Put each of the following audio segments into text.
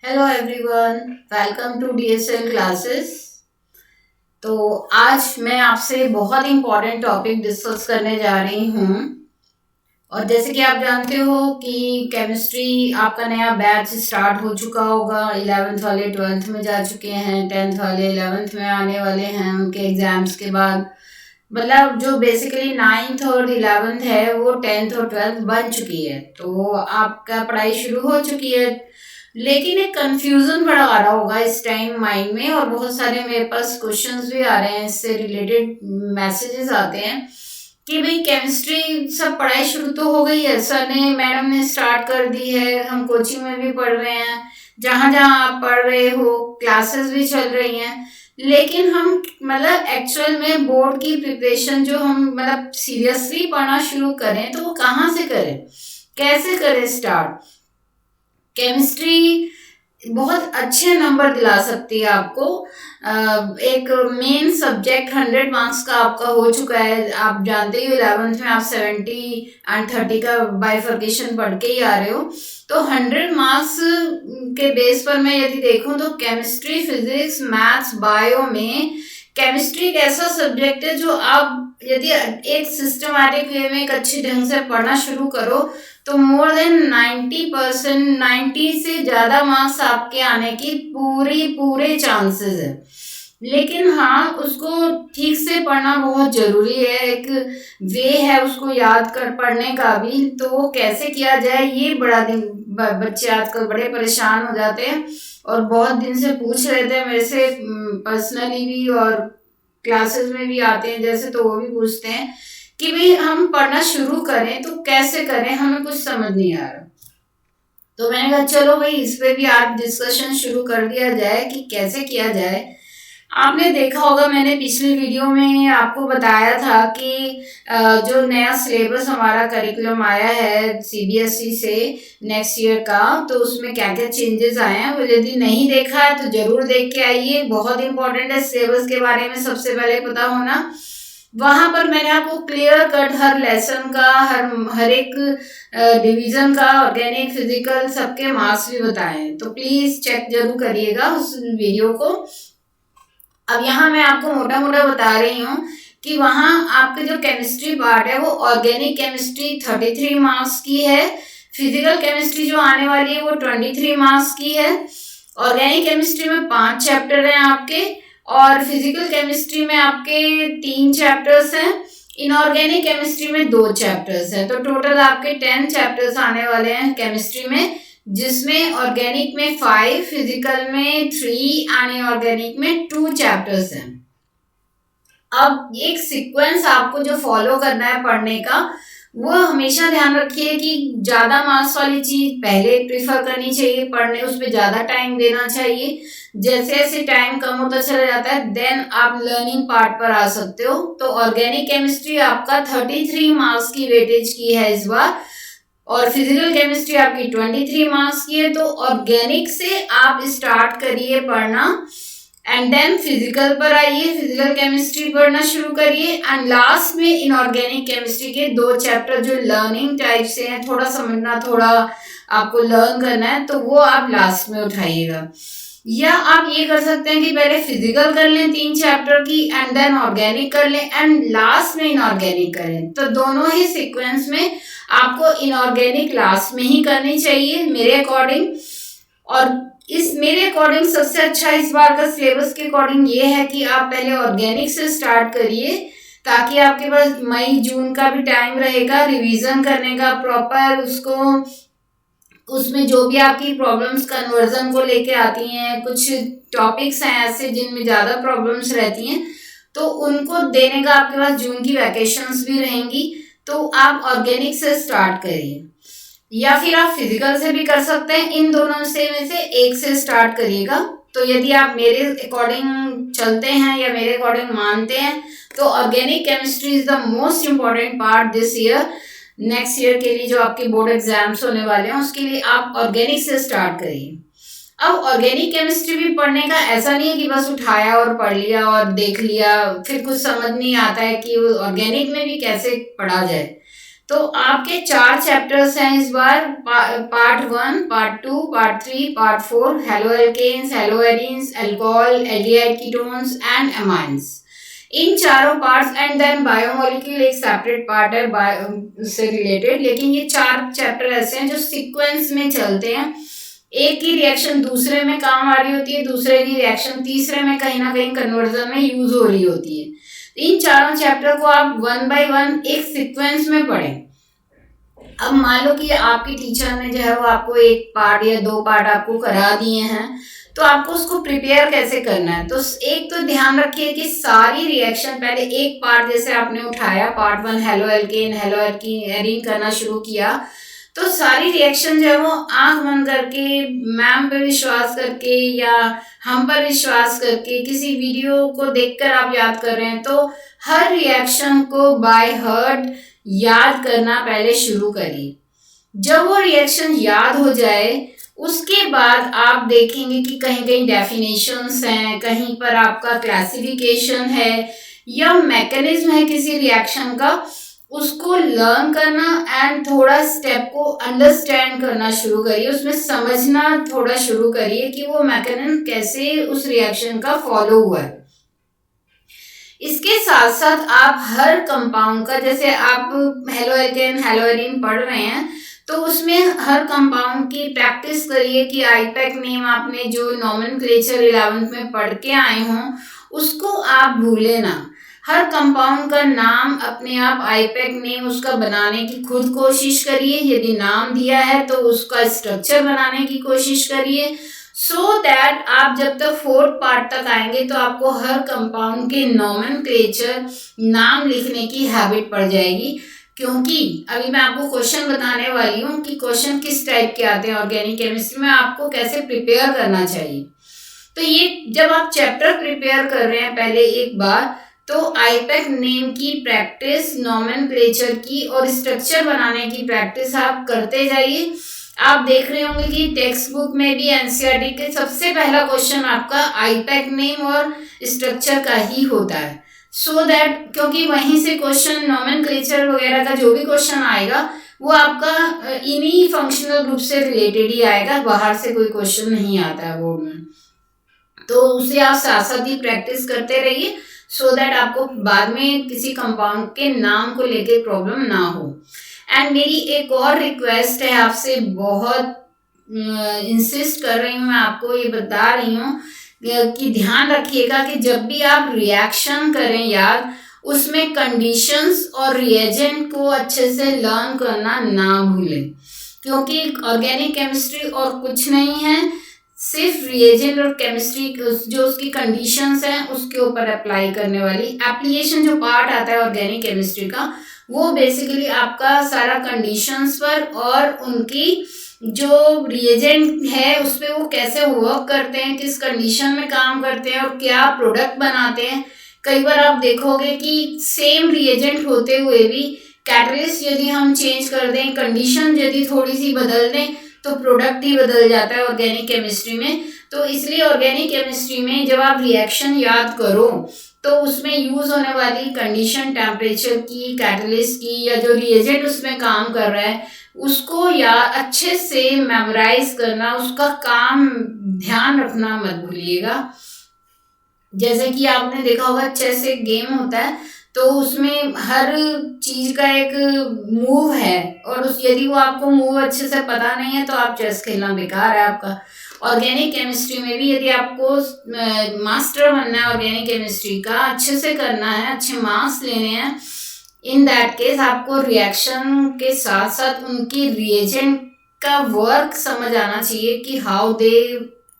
Hello everyone, welcome to DSL classes. तो आज मैं आपसे बहुत इम्पोर्टेंट टॉपिक डिस्कस करने जा रही हूँ। और जैसे कि आप जानते हो कि केमिस्ट्री आपका नया बैच स्टार्ट हो चुका होगा। 11th वाले 12th में जा चुके हैं, 10th वाले 11th में आने वाले हैं उनके एग्जाम्स के बाद। मतलब जो बेसिकली 9th और 11th है वो 10th और 12th बन चुकी है, तो आपका पढ़ाई शुरू हो चुकी है। लेकिन एक कंफ्यूजन बड़ा आ रहा होगा इस टाइम माइंड में, और बहुत सारे मेरे पास क्वेश्चंस भी आ रहे हैं, इससे रिलेटेड मैसेजेस आते हैं कि भाई केमिस्ट्री सब पढ़ाई शुरू तो हो गई है, सर ने मैडम ने स्टार्ट कर दी है, हम कोचिंग में भी पढ़ रहे हैं, जहाँ जहाँ आप पढ़ रहे हो क्लासेस भी चल रही हैं, लेकिन हम मतलब एक्चुअल में बोर्ड की प्रिपरेशन जो हम मतलब सीरियसली पढ़ना शुरू करें तो वो कहाँ से करें, कैसे करें स्टार्ट। केमिस्ट्री बहुत अच्छे नंबर दिला सकती है आपको। एक मेन सब्जेक्ट 100 मार्क्स का आपका हो चुका है। आप जानते ही 11th में आप 70 एंड 30 का बाइफर्केशन पढ़ के ही आ रहे हो। तो 100 मार्क्स के बेस पर मैं यदि देखूं तो केमिस्ट्री, फिजिक्स, मैथ्स, बायो में केमिस्ट्री एक ऐसा सब्जेक्ट है जो आप यदि एक सिस्टमैटिक वे में एक अच्छे ढंग से पढ़ना शुरू करो तो मोर देन 90%, 90 से ज्यादा मार्क्स आपके आने की पूरे चांसेस है। लेकिन हाँ, उसको ठीक से पढ़ना बहुत जरूरी है। एक वे है उसको याद कर पढ़ने का भी, तो वो कैसे किया जाए ये बड़ा दिन बच्चे आजकल बड़े परेशान हो जाते हैं और बहुत दिन से पूछ रहे थे मेरे से पर्सनली भी, और क्लासेस में भी आते हैं जैसे, तो वो भी पूछते हैं कि भाई हम पढ़ना शुरू करें तो कैसे करें, हमें कुछ समझ नहीं आ रहा। तो मैंने कहा चलो भाई इस पे भी आज डिस्कशन शुरू कर दिया जाए कि कैसे किया जाए। आपने देखा होगा मैंने पिछली वीडियो में आपको बताया था कि जो नया सिलेबस हमारा करिकुलम आया है सीबीएसई से नेक्स्ट ईयर का, तो उसमें क्या क्या चेंजेस आए हैं। वो यदि नहीं देखा है तो जरूर देख के आइए, बहुत इंपॉर्टेंट है सिलेबस के बारे में सबसे पहले पता होना। वहां पर मैंने आपको क्लियर कट हर लेसन का, हर एक डिवीजन का, ऑर्गेनिक, फिजिकल सबके मार्क्स भी बताए हैं, तो प्लीज चेक जरूर करिएगा उस वीडियो को। अब यहाँ मैं आपको मोटा मोटा बता रही हूँ कि वहाँ आपके जो केमिस्ट्री पार्ट है वो ऑर्गेनिक केमिस्ट्री 33 मार्क्स की है, फिजिकल केमिस्ट्री जो आने वाली है वो 23 मार्क्स की है, ऑर्गेनिक केमिस्ट्री में 5 चैप्टर हैं आपके, और फिजिकल केमिस्ट्री में आपके 3 चैप्टर्स हैं, इनऑर्गेनिक केमिस्ट्री में 2 चैप्टर्स हैं। तो टोटल आपके 10 चैप्टर्स आने वाले हैं केमिस्ट्री में, जिसमें ऑर्गेनिक में 5, फिजिकल में 3 एंड इनऑर्गेनिक में 2 चैप्टर्स हैं। अब एक सीक्वेंस आपको जो फॉलो करना है पढ़ने का, वो हमेशा ध्यान रखिए कि ज्यादा मार्क्स वाली चीज पहले प्रिफर करनी चाहिए पढ़ने, उस पर ज्यादा टाइम देना चाहिए। जैसे जैसे टाइम कम होता चला जाता है देन आप लर्निंग पार्ट पर आ सकते हो। तो ऑर्गेनिक केमिस्ट्री आपका 33 मार्क्स की वेटेज की है इस बार, और फिजिकल केमिस्ट्री आपकी 23 मार्क्स की है। तो ऑर्गेनिक से आप स्टार्ट करिए पढ़ना एंड देन फिजिकल पर आइए, फिजिकल केमिस्ट्री पढ़ना शुरू करिए, एंड लास्ट में इनऑर्गेनिक केमिस्ट्री के 2 चैप्टर जो लर्निंग टाइप से हैं, थोड़ा समझना, थोड़ा आपको लर्न करना है, तो वो आप लास्ट में उठाइएगा। या आप ये कर सकते हैं कि पहले फिजिकल कर लें 3 चैप्टर की एंड देन ऑर्गेनिक कर लें एंड लास्ट में इनऑर्गेनिक करें। तो दोनों ही सीक्वेंस में आपको इनऑर्गेनिक लास्ट में ही करनी चाहिए मेरे अकॉर्डिंग। और इस मेरे अकॉर्डिंग सबसे अच्छा इस बार का सिलेबस के अकॉर्डिंग ये है कि आप पहले ऑर्गेनिक से स्टार्ट करिए, ताकि आपके पास मई जून का भी टाइम रहेगा रिवीजन करने का प्रॉपर उसको। उसमें जो भी आपकी प्रॉब्लम्स कन्वर्जन को लेके आती हैं, कुछ टॉपिक्स हैं ऐसे जिनमें ज़्यादा प्रॉब्लम्स रहती हैं, तो उनको देने का आपके पास जून की वैकेशंस भी रहेंगी। तो आप ऑर्गेनिक से स्टार्ट करिए, या फिर आप फिजिकल से भी कर सकते हैं। इन दोनों से में से एक से स्टार्ट करिएगा। तो यदि आप मेरे अकॉर्डिंग चलते हैं या मेरे अकॉर्डिंग मानते हैं तो organic chemistry is the most important part this year. Next year के लिए जो आपके बोर्ड एग्जाम्स होने वाले हैं उसके लिए आप ऑर्गेनिक से स्टार्ट करिए। अब ऑर्गेनिक केमिस्ट्री भी पढ़ने का ऐसा नहीं है कि बस उठाया और पढ़ लिया और देख लिया, फिर कुछ समझ नहीं आता है कि ऑर्गेनिक में भी कैसे पढ़ा जाए। तो आपके 4 चैप्टर्स हैं इस बार, part 1, part 2, part 3, part 4, halo alkanes, halo arenes, alcohol, aldehyde ketones and amines, इन चारों पार्ट्स, एंड देन बायोमोलिक्यूल एक सेपरेट पार्ट है से रिलेटेड। लेकिन ये 4 चैप्टर ऐसे हैं जो सीक्वेंस में चलते हैं, एक की रिएक्शन दूसरे में काम आ रही होती है, दूसरे की रिएक्शन तीसरे में कहीं ना कहीं कन्वर्जन में यूज हो रही होती है। इन चारों चैप्टर को आप 1 बाय 1 एक सीक्वेंस में पढ़ें। अब मान लो कि आपके टीचर ने जो है वो आपको 1 पार्ट या 2 पार्ट आपको करा दिए हैं, तो आपको उसको प्रिपेयर कैसे करना है। तो एक तो ध्यान रखिए कि सारी रिएक्शन पहले एक पार्ट जैसे आपने उठाया, part 1 halo alkane, hello arene करना शुरू किया, तो सारी रिएक्शन जो है वो आंख बंद करके, मैम पे विश्वास करके या हम पर विश्वास करके, किसी वीडियो को देखकर आप याद कर रहे हैं, तो हर रिएक्शन को बाय हार्ट याद करना पहले शुरू करिए। जब वो रिएक्शन याद हो जाए उसके बाद आप देखेंगे कि कहीं कहीं डेफिनेशंस हैं, कहीं पर आपका क्लासिफिकेशन है या मैकेनिज्म है किसी रिएक्शन का, उसको लर्न करना एंड थोड़ा स्टेप को अंडरस्टैंड करना शुरू करिए, उसमें समझना थोड़ा शुरू करिए कि वो मैकेनिज्म कैसे उस रिएक्शन का फॉलो हुआ है। इसके साथ साथ आप हर कंपाउंड का, जैसे आप हेलो एल्केन, हेलो एरीन पढ़ रहे हैं, तो उसमें हर कंपाउंड की प्रैक्टिस करिए कि आईपैक नेम आपने जो नॉमेनक्लेचर 11th में पढ़ के आए हों उसको आप भूले ना। हर कंपाउंड का नाम अपने आप आईपैक नेम उसका बनाने की खुद कोशिश करिए, यदि नाम दिया है तो उसका स्ट्रक्चर बनाने की कोशिश करिए, सो दैट आप जब तक 4th पार्ट तक आएंगे तो आपको हर कंपाउंड के नॉमेनक्लेचर नाम लिखने की हैबिट पड़ जाएगी। क्योंकि अभी मैं आपको क्वेश्चन बताने वाली हूँ कि क्वेश्चन किस टाइप के आते हैं ऑर्गेनिक केमिस्ट्री में, आपको कैसे प्रिपेयर करना चाहिए। तो ये जब आप चैप्टर प्रिपेयर कर रहे हैं पहले एक बार, तो आईपैक नेम की प्रैक्टिस, नॉमेनक्लेचर की और स्ट्रक्चर बनाने की प्रैक्टिस आप करते जाइए। आप देख रहे होंगे कि टेक्स्ट बुक में भी एनसीईआरटी के सबसे पहला क्वेश्चन आपका आईपैक नेम और स्ट्रक्चर का ही होता है, सो दैट, क्योंकि वहीं से क्वेश्चन नॉमेनक्लेचर वगैरह का जो भी क्वेश्चन आएगा वो आपका इन्हीं फंक्शनल ग्रुप से रिलेटेड ही आएगा, बाहर से कोई क्वेश्चन नहीं आता है बोर्ड में। तो उसे आप साथ साथ ही प्रैक्टिस करते रहिए, सो दैट आपको बाद में किसी कंपाउंड के नाम को लेके प्रॉब्लम ना हो। एंड मेरी एक और रिक्वेस्ट है आपसे, बहुत इंसिस्ट कर रही हूँ, मैं आपको ये बता रही हूँ कि ध्यान रखिएगा कि जब भी आप रिएक्शन करें याद, उसमें कंडीशंस और रिएजेंट को अच्छे से लर्न करना ना भूलें, क्योंकि ऑर्गेनिक केमिस्ट्री और कुछ नहीं है, सिर्फ रिएजेंट और केमिस्ट्री जो उसकी कंडीशंस हैं उसके ऊपर अप्लाई करने वाली एप्लीकेशन जो पार्ट आता है ऑर्गेनिक केमिस्ट्री का, वो बेसिकली आपका सारा कंडीशंस पर और उनकी जो रिएजेंट है उस पर वो कैसे वर्क करते हैं, किस कंडीशन में काम करते हैं और क्या प्रोडक्ट बनाते हैं। कई बार आप देखोगे कि सेम रिएजेंट होते हुए भी कैटलिस्ट यदि हम चेंज कर दें, कंडीशन यदि थोड़ी सी बदल दें, तो प्रोडक्ट ही बदल जाता है ऑर्गेनिक केमिस्ट्री में। तो इसलिए ऑर्गेनिक केमिस्ट्री में जब आप रिएक्शन याद करो तो उसमें यूज होने वाली कंडीशन, टेम्परेचर की, कैटलिस्ट की, या जो रिएजेंट उसमें काम कर रहा है उसको या अच्छे से मेमोराइज करना, उसका काम ध्यान रखना मत भूलिएगा। जैसे कि आपने देखा होगा चेस एक गेम होता है, तो उसमें हर चीज का एक मूव है, और उस यदि वो आपको मूव अच्छे से पता नहीं है तो आप चेस खेलना बेकार है आपका। ऑर्गेनिक केमिस्ट्री में भी यदि आपको मास्टर बनना है ऑर्गेनिक केमिस्ट्री का, अच्छे से करना है, अच्छे मार्क्स लेने हैं, इन दैट केस आपको रिएक्शन के साथ साथ उनकी रिएजेंट का वर्क समझ आना चाहिए कि how they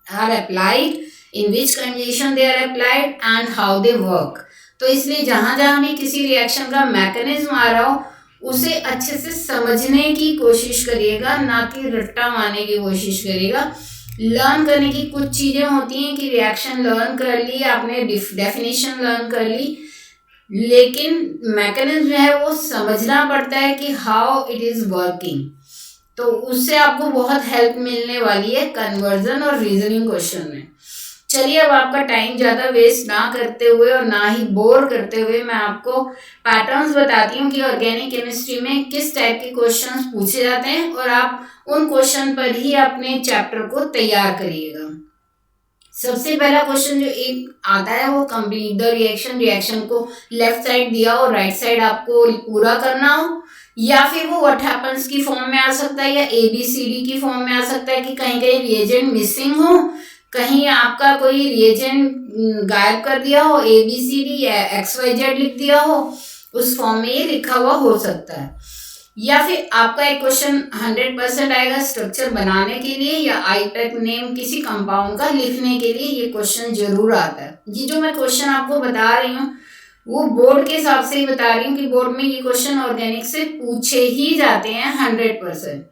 are applied, in which condition they are applied and how they work. तो इसलिए जहाँ जहाँ भी किसी रिएक्शन का मैकेनिज्म आ रहा हो उसे अच्छे से समझने की कोशिश करिएगा, ना कि रट्टा मारने की कोशिश करिएगा। लर्न करने की कुछ चीज़ें होती हैं कि रिएक्शन लर्न कर ली आपने, डेफिनेशन लर्न कर ली, लेकिन मैकेनिज्म है वो समझना पड़ता है कि हाउ इट इज़ वर्किंग। तो उससे आपको बहुत हेल्प मिलने वाली है कन्वर्जन और रीजनिंग क्वेश्चन में। चलिए अब आपका टाइम ज़्यादा वेस्ट ना करते हुए और ना ही बोर करते हुए मैं आपको पैटर्न्स बताती हूँ कि ऑर्गेनिक केमिस्ट्री में किस टाइप के क्वेश्चंस पूछे जाते हैं और आप उन क्वेश्चन पर ही अपने चैप्टर को तैयार करिएगा। सबसे पहला क्वेश्चन जो एक आता है वो कंप्लीट द रिएक्शन, रिएक्शन को लेफ्ट साइड दिया हो, राइट साइड आपको पूरा करना हो, या फिर वो व्हाट हैपेंस की फॉर्म में आ सकता है या ABCD की फॉर्म में आ सकता है कि कहीं कहीं रिएजेंट मिसिंग हो, कहीं आपका कोई रिएजेंट गायब कर दिया हो, ABCD या XYZ लिख दिया हो, उस फॉर्म में ये लिखा हुआ हो सकता है। या फिर आपका एक क्वेश्चन 100% आएगा स्ट्रक्चर बनाने के लिए या आईपैक नेम किसी कंपाउंड का लिखने के लिए, ये क्वेश्चन जरूर आता है। ये जो मैं क्वेश्चन आपको बता रही हूँ वो बोर्ड के हिसाब से ही बता रही हूँ कि बोर्ड में ये क्वेश्चन ऑर्गेनिक से पूछे ही जाते हैं 100%।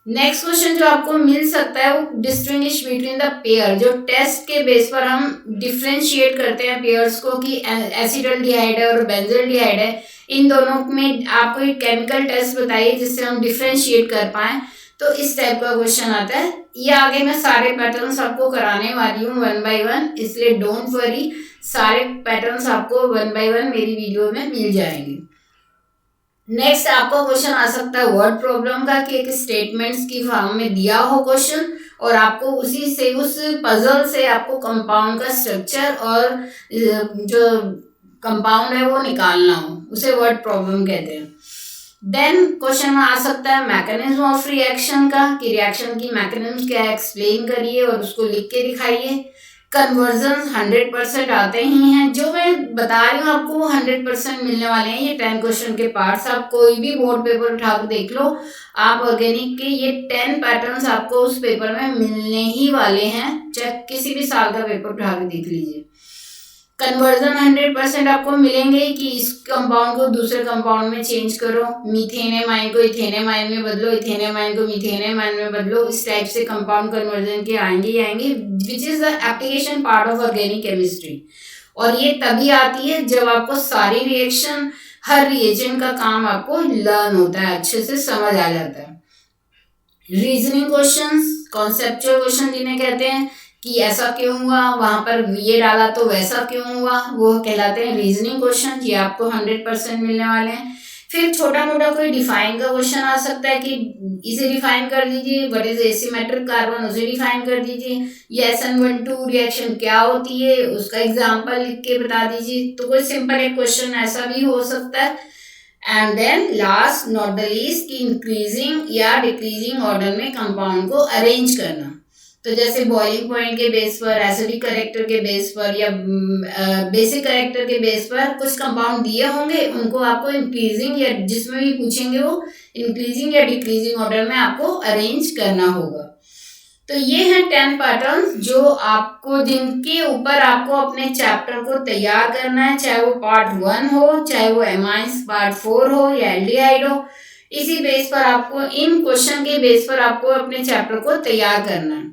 नेक्स्ट क्वेश्चन जो आपको मिल सकता है वो डिस्टिंग्विश बिटवीन द पेयर, जो टेस्ट के बेस पर हम डिफ्रेंशिएट करते हैं पेयर्स को कि एसिटल्डिहाइड है और बेंजल्डिहाइड है, इन दोनों में आपको एक केमिकल टेस्ट बताइए जिससे हम डिफ्रेंशिएट कर पाए, तो इस टाइप का क्वेश्चन आता है। ये आगे मैं सारे पैटर्न्स आपको कराने वाली हूँ 1 by 1, इसलिए डोंट वरी, सारे पैटर्न्स आपको 1 by 1 मेरी वीडियो में मिल जाएंगे। नेक्स्ट आपका क्वेश्चन आ सकता है वर्ड प्रॉब्लम का कि एक स्टेटमेंट्स की फॉर्म में दिया हो क्वेश्चन और आपको उसी से उस पजल से आपको कंपाउंड का स्ट्रक्चर और जो कंपाउंड है वो निकालना हो, उसे वर्ड प्रॉब्लम कहते हैं। देन क्वेश्चन आ सकता है मैकेनिज्म ऑफ रिएक्शन का कि रिएक्शन की मैकेनिज्म क्या है एक्सप्लेन करिए और उसको लिख के दिखाइए। कन्वर्जन 100% आते ही हैं, जो मैं बता रही हूँ आपको वो 100% मिलने वाले हैं। ये 10 क्वेश्चन के पार्ट्स, आप कोई भी बोर्ड पेपर उठा के देख लो, आप ऑर्गेनिक के ये 10 पैटर्न्स आपको उस पेपर में मिलने ही वाले हैं, चाहे किसी भी साल का पेपर उठा के देख लीजिए। कन्वर्जन 100% आपको मिलेंगे कि इस कंपाउंड को दूसरे कंपाउंड में चेंज करो, मीथेनेमाइन को इथेनेमाइन में बदलो, इथेनेमाइन को मीथेनेमाइन में बदलो, इस टाइप से कंपाउंड कन्वर्जन के आएंगे ही आएंगे, which is the application part of organic chemistry. और ये तभी आती है जब आपको सारी रिएक्शन, हर रिएजेंट का काम आपको लर्न होता है, अच्छे से समझ आ जाता है। रीजनिंग क्वेश्चंस, कॉन्सेप्चुअल क्वेश्चन जिन्हें कहते हैं कि ऐसा क्यों हुआ, वहां पर ये डाला तो वैसा क्यों हुआ, वो कहलाते हैं रीजनिंग क्वेश्चन, ये आपको 100% मिलने वाले हैं। फिर छोटा मोटा कोई डिफाइन का क्वेश्चन आ सकता है कि इसे डिफाइन कर दीजिए, व्हाट इज एसिमेट्रिक कार्बन, उसे डिफाइन कर दीजिए, ये SN12 रिएक्शन क्या होती है उसका एग्जाम्पल लिख के बता दीजिए। तो कोई सिंपल एक क्वेश्चन ऐसा भी हो सकता है। And then last not the least की इंक्रीजिंग या डिक्रीजिंग ऑर्डर में कंपाउंड को अरेंज करना। तो जैसे बॉइलिंग पॉइंट के बेस पर, एसिडिक करेक्टर के बेस पर या बेसिक करेक्टर के बेस पर कुछ कंपाउंड दिए होंगे, उनको आपको इंक्रीजिंग या जिसमें भी पूछेंगे वो इंक्रीजिंग या डिक्रीजिंग ऑर्डर में आपको अरेंज करना होगा। तो ये हैं 10 पैटर्न्स जो आपको, जिनके ऊपर आपको अपने चैप्टर को तैयार करना है, चाहे वो पार्ट 1 हो, चाहे वो एमाइंस पार्ट 4 हो या एल्डिहाइड हो। इसी बेस पर आपको, इन क्वेश्चन के बेस पर आपको अपने चैप्टर को तैयार करना है।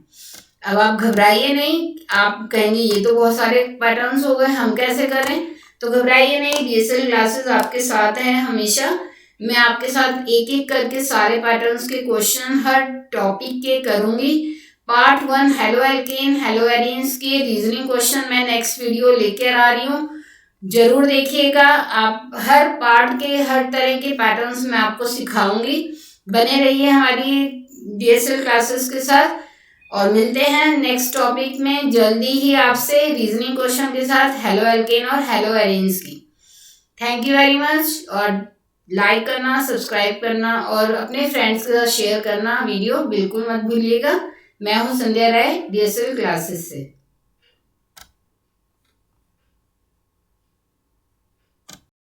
अब आप घबराइए नहीं, आप कहेंगे ये तो बहुत सारे पैटर्न्स हो गए, हम कैसे करें, तो घबराइए नहीं, DSL क्लासेस आपके साथ है हमेशा। मैं आपके साथ एक एक करके सारे पैटर्न्स के क्वेश्चन हर टॉपिक के करूंगी। Part 1 halo alkane, hello arenes के रीजनिंग क्वेश्चन मैं नेक्स्ट वीडियो लेकर आ रही हूँ, जरूर देखिएगा। आप हर पार्ट के हर तरह के पैटर्न्स मैं आपको सिखाऊंगी। बने रहिए हमारी DSL क्लासेस के साथ और मिलते हैं नेक्स्ट टॉपिक में जल्दी ही आपसे रीजनिंग क्वेश्चन के साथ हेलो एल्केन और हेलो एरीन्स की। थैंक यू वेरी मच, और लाइक करना, सब्सक्राइब करना और अपने फ्रेंड्स के साथ शेयर करना वीडियो बिल्कुल मत भूलिएगा। मैं हूँ संध्या राय DSL क्लासेस से।